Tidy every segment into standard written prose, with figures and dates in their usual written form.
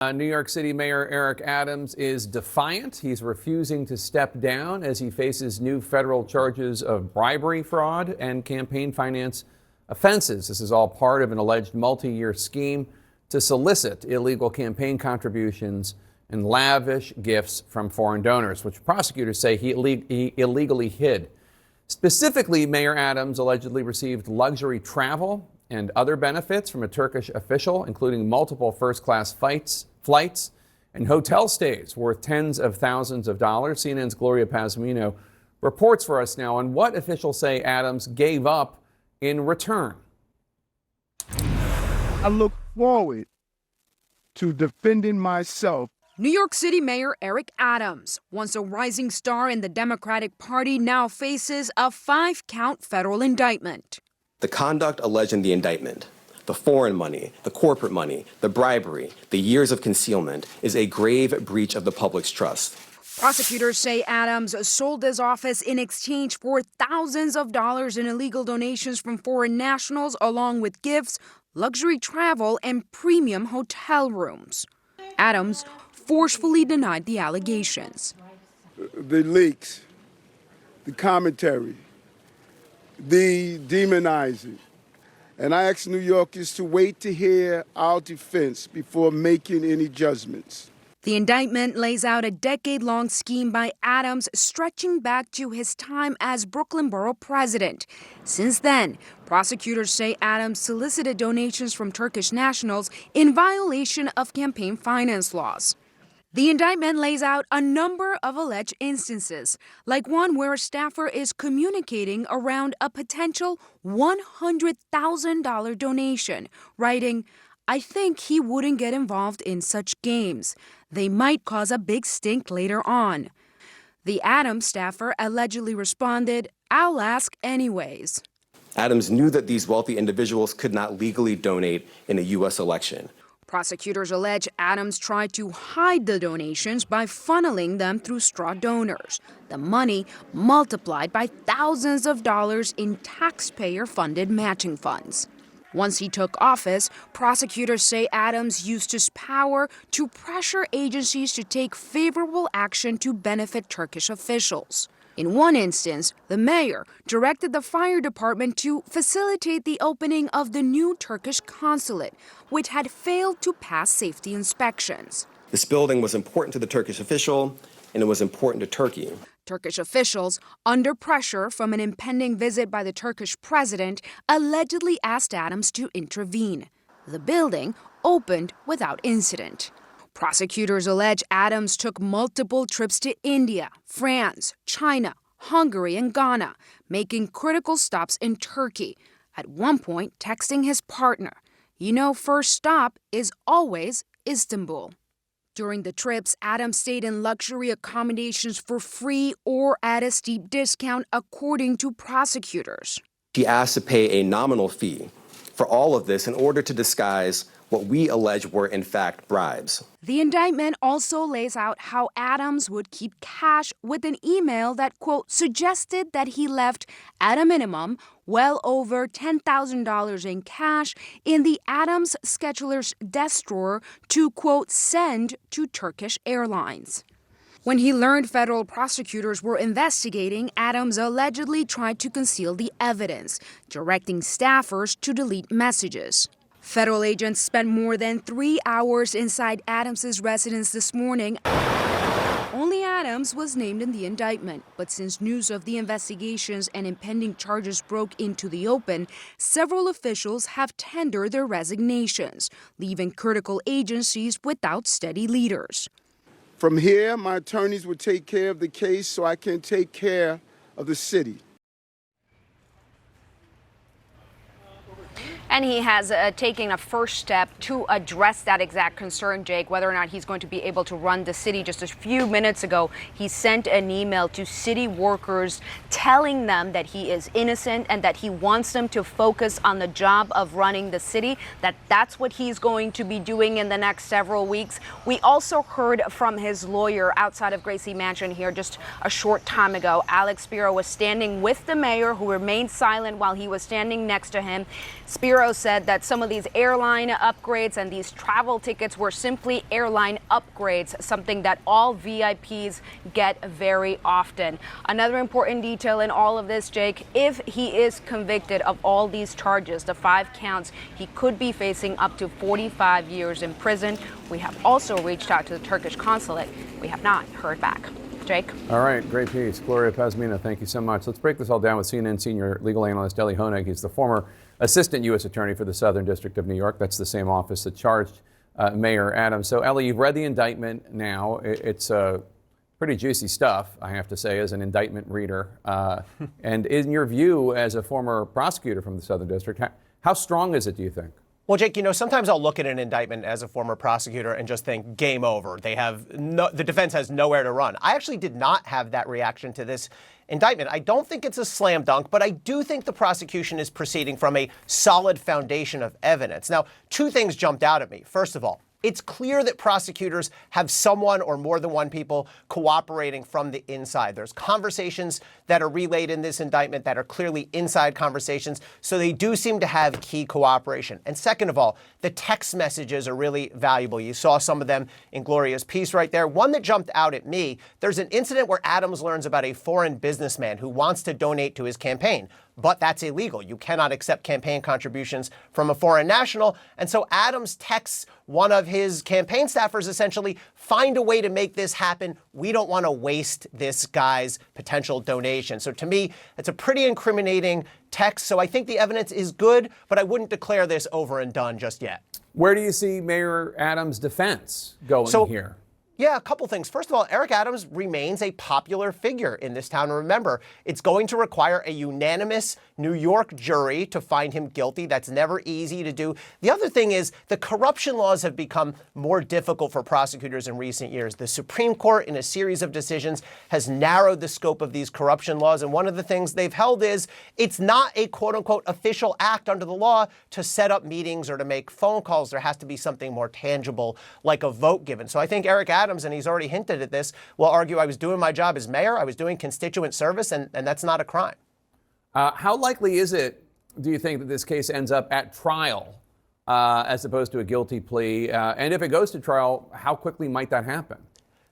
New York City Mayor Eric Adams is defiant. He's refusing to step down as he faces new federal charges of bribery, fraud, and campaign finance offenses. This is all part of an alleged multi-year scheme to solicit illegal campaign contributions and lavish gifts from foreign donors, which prosecutors say he illegally hid. Specifically, Mayor Adams allegedly received luxury travel and other benefits from a Turkish official, including multiple first-class flights and hotel stays worth tens of thousands of dollars. CNN's Gloria Pazmino reports for us now on what officials say Adams gave up in return. I look forward to defending myself. New York City Mayor Eric Adams, once a rising star in the Democratic Party, now faces a 5-count federal indictment. The conduct alleged in the indictment, the foreign money, the corporate money, the bribery, the years of concealment, is a grave breach of the public's trust. Prosecutors say Adams sold his office in exchange for thousands of dollars in illegal donations from foreign nationals, along with gifts, luxury travel, and premium hotel rooms. Adams forcefully denied the allegations. The leaks, the commentary, the demonizing. And I ask New Yorkers to wait to hear our defense before making any judgments. The indictment lays out a decade-long scheme by Adams stretching back to his time as Brooklyn Borough president. Since then, prosecutors say Adams solicited donations from Turkish nationals in violation of campaign finance laws. The indictment lays out a number of alleged instances, like one where a staffer is communicating around a potential $100,000 donation, writing, "I think he wouldn't get involved in such games. They might cause a big stink later on." The Adams staffer allegedly responded, "I'll ask anyways." Adams knew that these wealthy individuals could not legally donate in a U.S. election. Prosecutors allege Adams tried to hide the donations by funneling them through straw donors. The money multiplied by thousands of dollars in taxpayer-funded matching funds. Once he took office, prosecutors say Adams used his power to pressure agencies to take favorable action to benefit Turkish officials. In one instance, the mayor directed the fire department to facilitate the opening of the new Turkish consulate, which had failed to pass safety inspections. This building was important to the Turkish official, and it was important to Turkey. Turkish officials, under pressure from an impending visit by the Turkish president, allegedly asked Adams to intervene. The building opened without incident. Prosecutors allege Adams took multiple trips to India, France, China, Hungary, and Ghana, making critical stops in Turkey, at one point texting his partner, "You know, first stop is always Istanbul." During the trips, Adams stayed in luxury accommodations for free or at a steep discount, according to prosecutors. He asked to pay a nominal fee for all of this in order to disguise what we allege were, in fact, bribes. The indictment also lays out how Adams would keep cash with an email that, quote, suggested that he left, at a minimum, well over $10,000 in cash in the Adams scheduler's desk drawer to, quote, send to Turkish Airlines. When he learned federal prosecutors were investigating, Adams allegedly tried to conceal the evidence, directing staffers to delete messages. Federal agents spent more than 3 hours inside Adams's residence this morning. Only Adams was named in the indictment, but since news of the investigations and impending charges broke into the open, several officials have tendered their resignations, leaving critical agencies without steady leaders. From here, my attorneys will take care of the case so I can take care of the city. And he has taken a first step to address that exact concern, Jake, whether or not he's going to be able to run the city. Just a few minutes ago, he sent an email to city workers telling them that he is innocent and that he wants them to focus on the job of running the city, that's what he's going to be doing in the next several weeks. We also heard from his lawyer outside of Gracie Mansion here just a short time ago. Alex Spiro was standing with the mayor, who remained silent while he was standing next to him. Spiro Bureau said that some of these airline upgrades and these travel tickets were simply airline upgrades, something that all VIPs get very often. Another important detail in all of this, Jake, if he is convicted of all these charges, the 5 counts, he could be facing up to 45 years in prison. We have also reached out to the Turkish consulate. We have not heard back. Jake? All right, great piece. Gloria Pazmina, thank you so much. Let's break this all down with CNN senior legal analyst Elie Honig. He's the former assistant U.S. attorney for the Southern District of New York. That's the same office that charged Mayor Adams. So, Elie, you've read the indictment now. It's pretty juicy stuff, I have to say, as an indictment reader. And in your view, as a former prosecutor from the Southern District, how strong is it, do you think? Well, Jake, sometimes I'll look at an indictment as a former prosecutor and just think game over. The defense has nowhere to run. I actually did not have that reaction to this indictment. I don't think it's a slam dunk, but I do think the prosecution is proceeding from a solid foundation of evidence. Now, 2 things jumped out at me. First of all, it's clear that prosecutors have someone or more than one people cooperating from the inside. There's conversations that are relayed in this indictment that are clearly inside conversations, so they do seem to have key cooperation. And second of all, the text messages are really valuable. You saw some of them in Gloria's piece right there. One that jumped out at me, there's an incident where Adams learns about a foreign businessman who wants to donate to his campaign. But that's illegal. You cannot accept campaign contributions from a foreign national. And so Adams texts one of his campaign staffers, essentially, find a way to make this happen. We don't want to waste this guy's potential donation. So to me, it's a pretty incriminating text. So I think the evidence is good, but I wouldn't declare this over and done just yet. Where do you see Mayor Adams' defense going here? Yeah, a couple things. First of all, Eric Adams remains a popular figure in this town. And remember, it's going to require a unanimous New York jury to find him guilty. That's never easy to do. The other thing is the corruption laws have become more difficult for prosecutors in recent years. The Supreme Court, in a series of decisions, has narrowed the scope of these corruption laws. And one of the things they've held is it's not a quote unquote official act under the law to set up meetings or to make phone calls. There has to be something more tangible, like a vote given. So I think Eric Adams, and he's already hinted at this, will argue I was doing my job as mayor, I was doing constituent service, and that's not a crime. How likely is it, do you think, that this case ends up at trial as opposed to a guilty plea? And if it goes to trial, how quickly might that happen?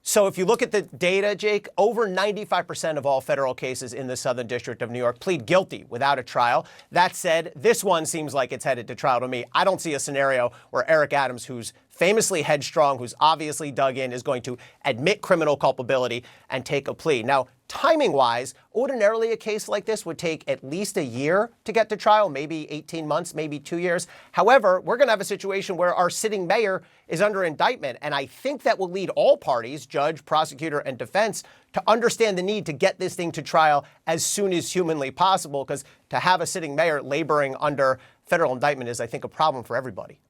So if you look at the data, Jake, over 95% of all federal cases in the Southern District of New York plead guilty without a trial. That said, this one seems like it's headed to trial to me. I don't see a scenario where Eric Adams, who's famously headstrong, who's obviously dug in, is going to admit criminal culpability and take a plea. Now, timing-wise, ordinarily a case like this would take at least a year to get to trial, maybe 18 months, maybe 2 years. However, we're going to have a situation where our sitting mayor is under indictment, and I think that will lead all parties, judge, prosecutor, and defense, to understand the need to get this thing to trial as soon as humanly possible, because to have a sitting mayor laboring under federal indictment is, I think, a problem for everybody.